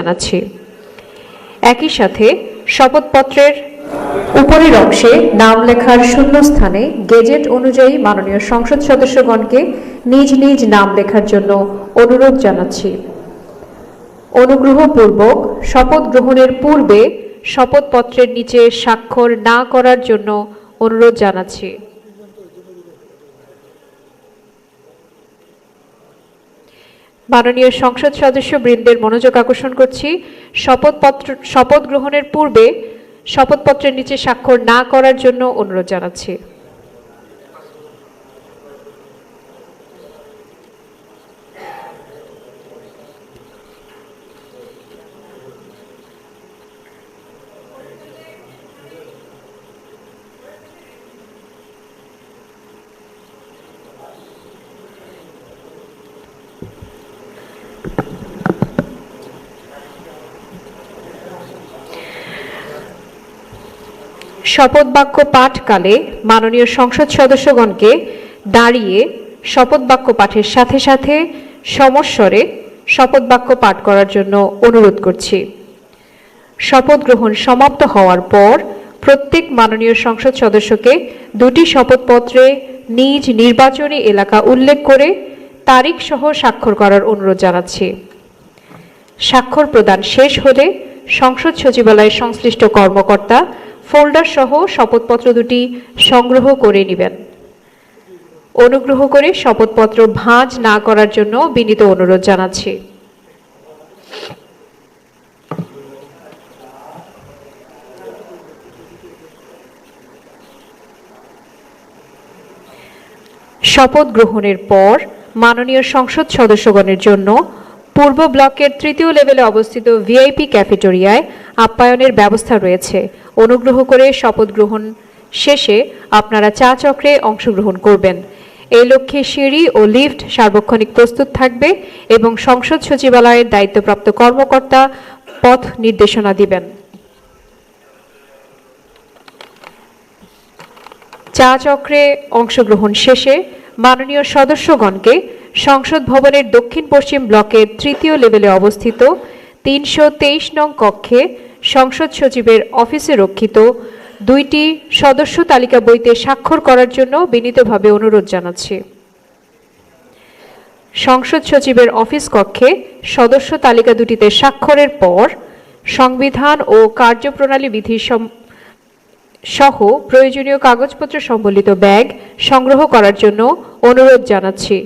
জানাচ্ছি। একই সাথে শপথপত্রের উপরের অংশে নাম লেখার শূন্যস্থানে গেজেট অনুযায়ী মাননীয় সংসদ সদস্যগণকে নিজ নিজ নাম লেখার জন্য অনুরোধ জানাচ্ছি। অনুগ্রহপূর্বক শপথ গ্রহণের পূর্বে শপথপত্রের নিচে স্বাক্ষর না করার জন্য অনুরোধ জানাচ্ছি। মাননীয় সংসদ সদস্যবৃন্দের মনোযোগ আকর্ষণ করছি, শপথ গ্রহণের পূর্বে শপথপত্রের নিচে স্বাক্ষর না করার জন্য অনুরোধ জানাচ্ছি। শপথ বাক্য পাঠকালে মাননীয় সংসদ সদস্যগণকে দাঁড়িয়ে শপথ বাক্য পাঠের সাথে সাথে সমস্বরে শপথ বাক্য পাঠ করার জন্য অনুরোধ করছি। শপথ গ্রহণ সমাপ্ত হওয়ার পর প্রত্যেক মাননীয় সংসদ সদস্যকে দুটি শপথপত্রে নিজ নির্বাচনী এলাকা উল্লেখ করে তারিখ সহ স্বাক্ষর করার অনুরোধ জানাচ্ছি। স্বাক্ষর প্রদান শেষ হলে সংসদ সচিবালয়ের সংশ্লিষ্ট কর্মকর্তা ফোল্ডার সহ শপথপত্র দুটি সংগ্রহ করে নেবেন। অনুগ্রহ করে শপথপত্র ভাঁজ না করার জন্য বিনীত অনুরোধ জানাচ্ছি। শপথ গ্রহণের পর মাননীয় সংসদ সদস্যগণের জন্য পূর্ব ব্লকের তৃতীয় লেভেলে অবস্থিত ভিআইপি ক্যাফেটেরিয়ায় আপ্যায়নের ব্যবস্থা রয়েছে। অনুগ্রহ করে শপথ গ্রহণ শেষে আপনারা চা চক্রে অংশগ্রহণ করবেন। এই লক্ষ্যে সিঁড়ি ও লিফট সার্বক্ষণিক প্রস্তুত থাকবে এবং সংসদ সচিবালয়ের দায়িত্বপ্রাপ্ত কর্মকর্তা পথ নির্দেশনা দিবেন। চা চক্রে অংশগ্রহণ শেষে মাননীয় সদস্যগণকে সংসদ ভবনের দক্ষিণ পশ্চিম ব্লকের তৃতীয় লেভেলে অবস্থিত ৩২৩ নং কক্ষে সংসদ সচিবের অফিসে রক্ষিত দুইটি সদস্য তালিকা বইতে স্বাক্ষর করার জন্য বিনীতভাবে অনুরোধ জানাচ্ছি। সংসদ সচিবের অফিস কক্ষে সদস্য তালিকা দুটিতে স্বাক্ষরের পর সংবিধান ও কার্যপ্রণালী বিধি সহ প্রয়োজনীয় কাগজপত্র সম্বলিত ব্যাগ সংগ্রহ করার জন্য অনুরোধ জানাচ্ছি।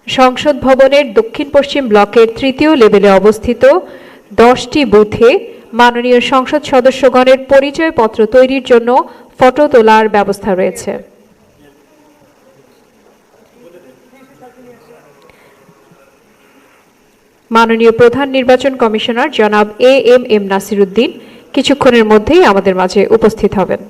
সংসদ ভবনের দক্ষিণ পশ্চিম ব্লকের তৃতীয় লেভেলে অবস্থিত 10টি বুথে মাননীয় সংসদ সদস্যগণের পরিচয়পত্র তৈরির জন্য ফটো তোলার ব্যবস্থা রয়েছে। মাননীয় প্রধান নির্বাচন কমিশনার জনাব এএম নাসির উদ্দিন কিছুক্ষণের মধ্যেই আমাদের মাঝে উপস্থিত হবেন।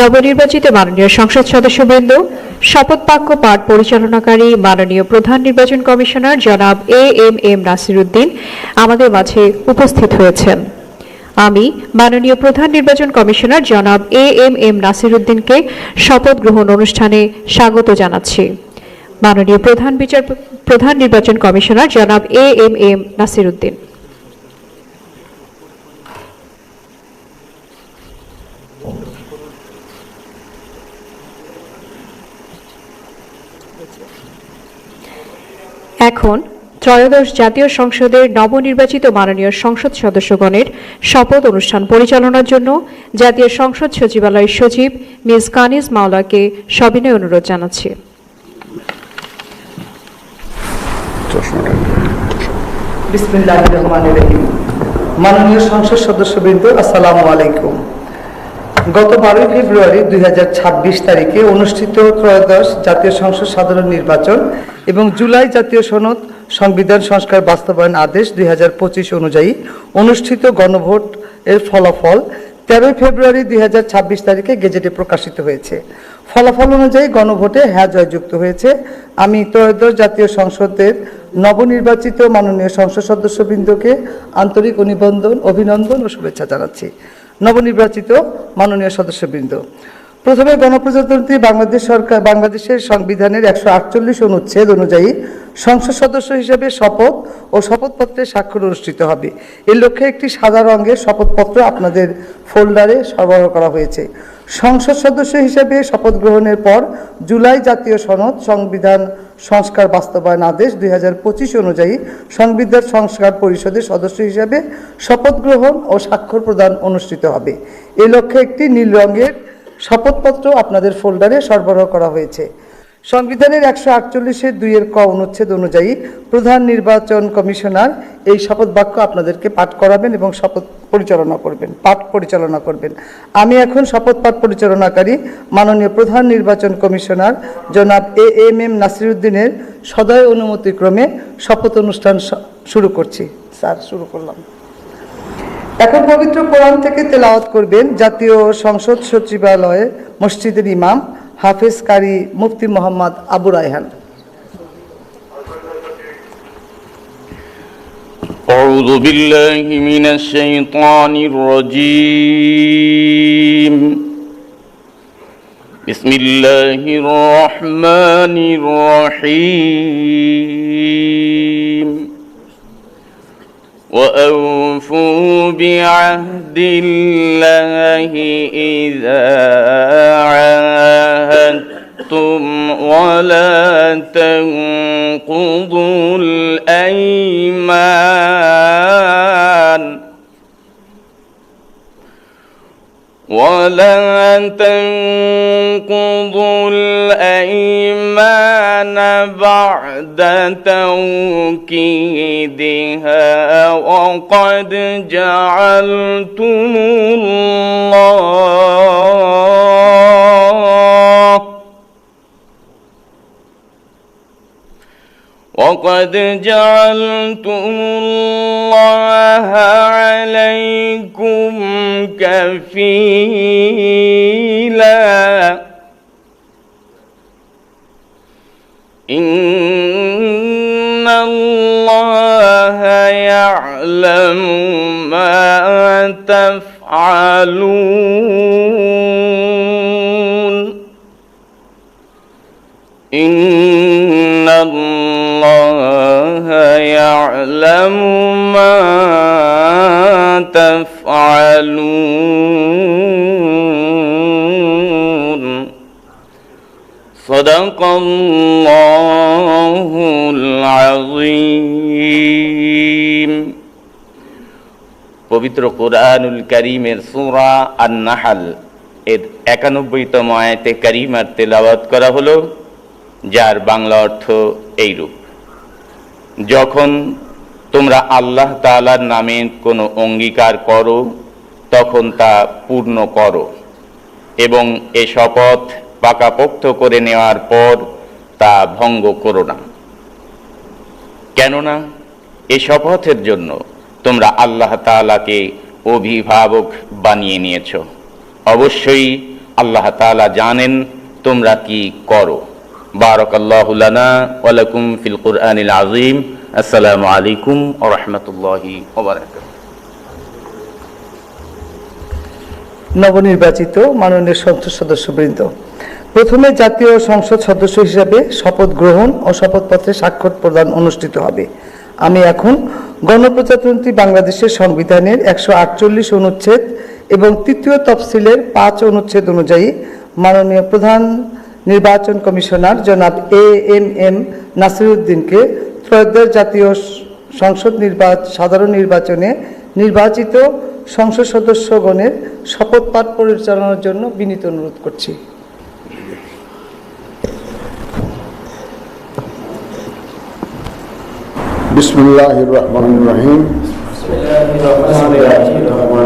নবনির্বাচিত মাননীয় সংসদ সদস্যবৃন্দ, শপথ বাক্য পাঠ পরিচালনাকারী মাননীয় প্রধান নির্বাচন কমিশনার জনাব এএমএম নাসির উদ্দিন আমাদের মাঝে উপস্থিত হয়েছেন। আমি মাননীয় প্রধান নির্বাচন কমিশনার জনাব এএমএম নাসির উদ্দিনকে শপথ গ্রহণ অনুষ্ঠানে স্বাগত জানাচ্ছি। মাননীয় প্রধান নির্বাচন কমিশনার জনাব এএমএম নাসির উদ্দিন। এখন ত্রয়োদশ জাতীয় সংসদের নবনির্বাচিত মাননীয় সংসদ সদস্যগণের শপথ অনুষ্ঠান পরিচালনার জন্য জাতীয় সংসদ সচিবালয়ের সচিব মিস কানিজ মাওলাকে সবিনয় অনুরোধ জানাচ্ছি। বিসমিল্লাহির রহমানির রহিম। মাননীয় সংসদ সদস্যবৃন্দ, আসসালামু আলাইকুম। গত 12 ফেব্রুয়ারি 2026 তারিখে অনুষ্ঠিত ত্রয়োদশ জাতীয় সংসদ সাধারণ নির্বাচন এবং জুলাই জাতীয় সনদ সংবিধান সংস্কার বাস্তবায়ন আদেশ 2025 অনুযায়ী অনুষ্ঠিত গণভোট এর ফলাফল 13 ফেব্রুয়ারি 2026 তারিখে গেজেটে প্রকাশিত হয়েছে। ফলাফল অনুযায়ী গণভোটে হ্যাঁ জয়যুক্ত হয়েছে। আমি ত্রয়োদশ জাতীয় সংসদের নবনির্বাচিত মাননীয় সংসদ সদস্যবৃন্দকে আন্তরিক অভিনন্দন ও শুভেচ্ছা জানাচ্ছি। নবনির্বাচিত মাননীয় সদস্যবৃন্দ, প্রথমে গণপ্রজাতন্ত্রী বাংলাদেশের সংবিধানের 148 অনুচ্ছেদ অনুযায়ী সংসদ সদস্য হিসেবে শপথ ও শপথপত্রে স্বাক্ষর অনুষ্ঠিত হবে। এর লক্ষ্যে একটি সাদা রঙের শপথপত্র আপনাদের ফোল্ডারে সরবরাহ করা হয়েছে। সংসদ সদস্য হিসেবে শপথ গ্রহণের পর জুলাই জাতীয় সনদ সংবিধান সংস্কার বাস্তবায়ন আদেশ 2025 অনুযায়ী সংবিধান সংস্কার পরিষদের সদস্য হিসেবে শপথ গ্রহণ ও স্বাক্ষর প্রদান অনুষ্ঠিত হবে। এ লক্ষ্যে একটি নীল রঙের শপথপত্র আপনাদের ফোল্ডারে সরবরাহ করা হয়েছে। সংবিধানের 148-এর 2-এর ক অনুচ্ছেদ অনুযায়ী প্রধান নির্বাচন কমিশনার এই শপথ বাক্য আপনাদেরকে পাঠ করাবেন এবং পাঠ পরিচালনা করবেন। আমি এখন শপথ পাঠ পরিচালনাকারী মাননীয় প্রধান নির্বাচন কমিশনার জনাব এএমএম নাসিরউদ্দিনের সদয় অনুমতিক্রমে শপথ অনুষ্ঠান শুরু করছি। স্যার, শুরু করলাম। এখন পবিত্র কোরআন থেকে তেলাওয়াত করবেন জাতীয় সংসদ সচিবালয়ে মসজিদের ইমাম হাফেজ কারি মুফতি মোহাম্মদ আবু রায়হান। أعوذ بالله من الشيطان الرجيم. بسم الله الرحمن الرحيم. وأوفوا بعهد الله إذا عاهدتم ولا تنقضوا الأيمان بعد توكيدها وقد جعلتم الله عليكم كفيلا إن الله يعلم ما تفعلون إن الله يعلم ما تفعلون صدق الله العظيم পবিত্র কোরআনুল কারীমের সূরা আন-নাহল এর 91তম আয়াতে কারীমার তেলাওয়াত করা হলো, যার বাংলা অর্থ এইরূপ: যখন তোমরা আল্লাহ তাআলার নামে কোনো অঙ্গীকার করো তখন তা পূর্ণ করো এবং এ শপথ পাকাপোক্ত করে নেওয়ার পর তা ভঙ্গ করো না। কেননা এ শপথের জন্য তোমরা আল্লাহ তাআলাকে অভিভাবক বানিয়ে নিয়েছ। অবশ্যই আল্লাহ তাআলা জানেন তোমরা কি করো। বারাকাল্লাহু লানা ওয়া লাকুম ফিল কুরআনিল আযীম। আসসালামু আলাইকুম ওয়া রাহমাতুল্লাহি ওয়া বারাকাতুহু। নবনির্বাচিত মাননীয় সংসদ সদস্যবৃন্দ, প্রথমে জাতীয় সংসদ সদস্য হিসাবে শপথ গ্রহণ ও শপথপত্রে স্বাক্ষর প্রদান অনুষ্ঠিত হবে। আমি এখন গণপ্রজাতন্ত্রী বাংলাদেশের সংবিধানের 148 অনুচ্ছেদ এবং তৃতীয় তফসিলের 5 অনুচ্ছেদ অনুযায়ী মাননীয় প্রধান নির্বাচন কমিশনার জনাব এএমএম নাসিরউদ্দিনকে ত্রয়োদশ জাতীয় সংসদ সাধারণ নির্বাচনে নির্বাচিত সংসদ সদস্যগণের শপথ পাঠ পরিচালনার জন্য বিনীত অনুরোধ করছি। বিসমিল্লাহির রহমানির রহিম।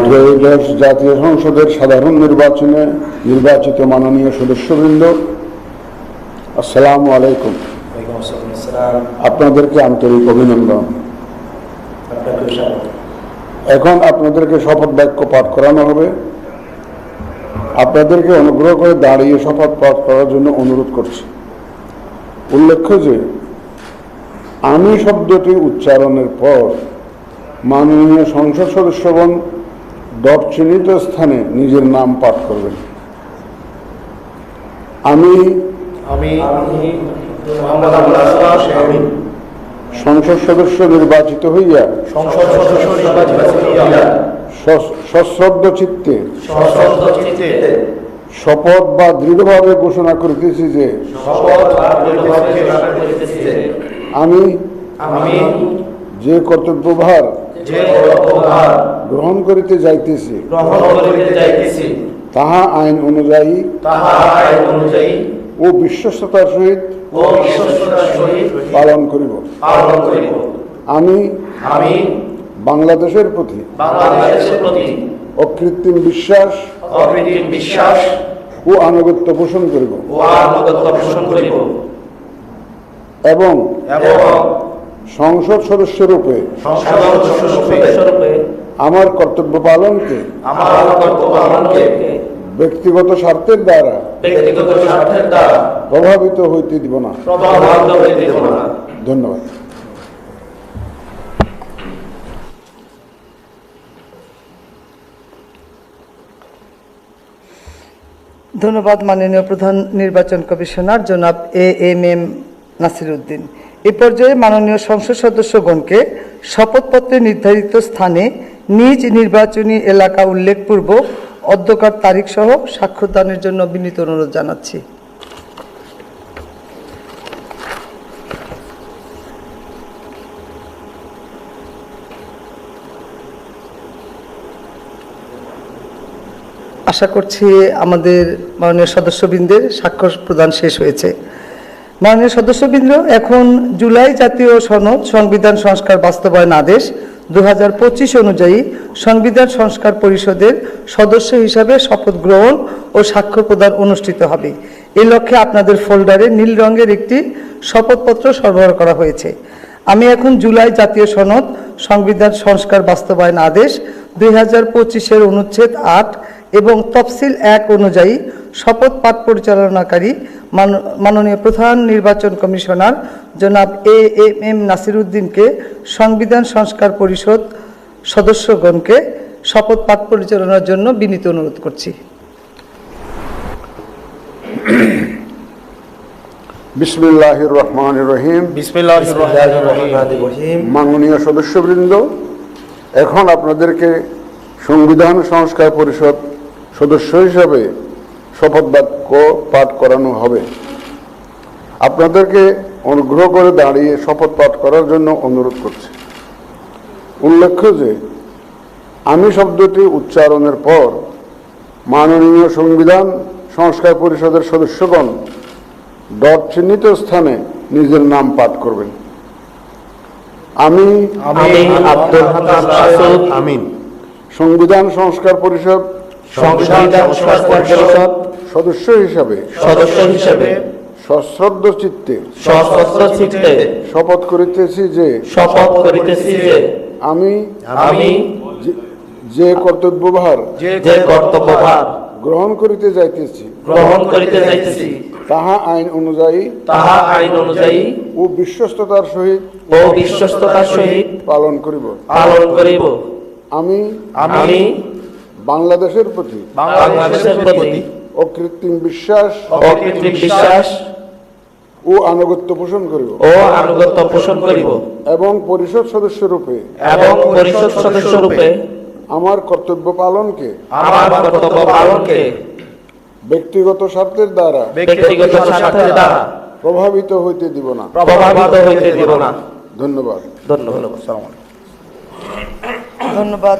ত্রয়োদশ জাতীয় সংসদের সাধারণ নির্বাচনে নির্বাচিত মাননীয় সদস্যবৃন্দ, আসসালামু আলাইকুম। আপনাদেরকে আন্তরিক অভিনন্দন। এখন আপনাদেরকে শপথ বাক্য পাঠ করানো হবে। আপনাদেরকে অনুগ্রহ করে দাঁড়িয়ে শপথ পাঠ করার জন্য অনুরোধ করছি। উল্লেখ্য যে আমি শব্দটি উচ্চারণের পর মাননীয় সংসদ সদস্যগণ ডট চিহ্নিত স্থানে নিজের নাম পাঠ করবেন। আমি সংসদ সদস্য নির্বাচিত হইয়া সশ্রদ্ধ চিত্তে শপথ বা দৃঢ়ভাবে ঘোষণা করিতেছি যে আমি যে কর্তব্যভার গ্রহণ করিতে যাইতেছি তাহা আইন অনুযায়ী ও বিশ্বস্ততার সহিত পালন করিব। আমি বাংলাদেশের প্রতি অকৃত্রিম বিশ্বাস ও আনুগত্য পোষণ করিব এবং সংসদ সদস্য রূপে আমার কর্তব্য পালনকে ব্যক্তিগত স্বার্থের দ্বারা প্রভাবিত হইতে দিব না। ধন্যবাদ। ধন্যবাদ মাননীয় প্রধান নির্বাচন কমিশনার জনাব এএমএম নাসির উদ্দিন। এ পর্যায়ে মাননীয় সংসদ সদস্যগণকে শপথপত্রে নির্ধারিত স্থানে নিজ নির্বাচনী এলাকা উল্লেখপূর্বক অধ্যকার তারিখ সহ স্বাক্ষরদানের জন্য বিনীত অনুরোধ জানাচ্ছি। আশা করছি আমাদের মাননীয় সদস্যবৃন্দের স্বাক্ষর প্রদান শেষ হয়েছে। মাননীয় সদস্যবৃন্দ, এখন জুলাই জাতীয় সনদ সংবিধান সংস্কার বাস্তবায়ন আদেশ 2025 অনুযায়ী সংবিধান সংস্কার পরিষদের সদস্য হিসাবে শপথ গ্রহণ ও স্বাক্ষর প্রদান অনুষ্ঠিত হবে। এই লক্ষ্যে আপনাদের ফোল্ডারে নীল রঙের একটি শপথপত্র সরবরাহ করা হয়েছে। আমি এখন জুলাই জাতীয় সনদ সংবিধান সংস্কার বাস্তবায়ন আদেশ 2025-এর অনুচ্ছেদ 8 এবং তফসিল 1 অনুযায়ী শপথ পাঠ পরিচালনাকারী মাননীয় প্রধান নির্বাচন কমিশনার জনাব এএমএম নাসির উদ্দিনকে সংবিধান সংস্কার পরিষদ সদস্যগণকে শপথ পাঠ পরিচালনার জন্য বিনীত অনুরোধ করছি। বিসমিল্লাহির রহমানির রহিম। মাননীয় সদস্যবৃন্দ, এখন আপনাদেরকে সংবিধান সংস্কার পরিষদ সদস্য হিসাবে শপথ বাক্য পাঠ করানো হবে। আপনাদেরকে অনুগ্রহ করে দাঁড়িয়ে শপথ পাঠ করার জন্য অনুরোধ করছি। উল্লেখ্য যে আমি শব্দটি উচ্চারণের পর মাননীয় সংবিধান সংস্কার পরিষদের সদস্যগণ ডট চিহ্নিত স্থানে নিজের নাম পাঠ করবেন। আমি আব্দুল হান্নান মাসুদ আমিন সংবিধান সংস্কার পরিষদ সদস্য হিসাবে সশ্রদ্ধ চিত্তে শপথ করিতেছি যে আমি যে কর্তব্যভার গ্রহণ করিতে যাইতেছি তাহা আইন অনুযায়ী ও বিশ্বস্ততার সহিত পালন করিব। আমি বাংলাদেশের প্রতি অকৃত্রিম বিশ্বাস ও আনুগত্য পোষণ করিব এবং পরিষদ সদস্য রূপে আমার কর্তব্য পালনকে ব্যক্তিগত স্বার্থের দ্বারা প্রভাবিত হইতে দিব না। ধন্যবাদ। ধন্যবাদ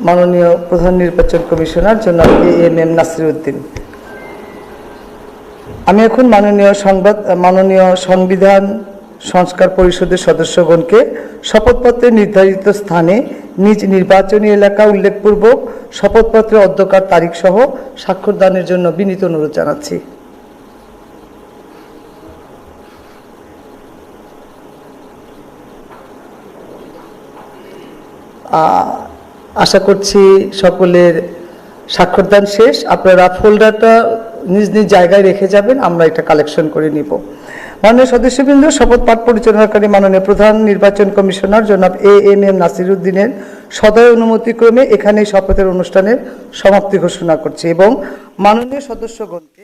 মাননীয় প্রধান নির্বাচন কমিশনার জনাব এএমএম নাসির উদ্দিন। আমি এখন মাননীয় সংবিধান সংস্কার পরিষদের সদস্যগণকে শপথপত্রে নির্ধারিত স্থানে নিজ নির্বাচনী এলাকা উল্লেখপূর্বক শপথপত্রের অধ্যকার তারিখ সহ স্বাক্ষর দানের জন্য বিনীত অনুরোধ জানাচ্ছি। আশা করছি সকলের স্বাক্ষরদান শেষ। আপনারা ফোল্ডারটা নিজ নিজ জায়গায় রেখে যাবেন, আমরা এটা কালেকশন করে নিব। মাননীয় সদস্যবৃন্দ, শপথ পাঠ পরিচালনাকারী মাননীয় প্রধান নির্বাচন কমিশনার জনাব এম নাসিরউদ্দিনের সদয় অনুমতিক্রমে এখানে শপথের অনুষ্ঠানের সমাপ্তি ঘোষণা করছি এবং মাননীয় সদস্যগণকে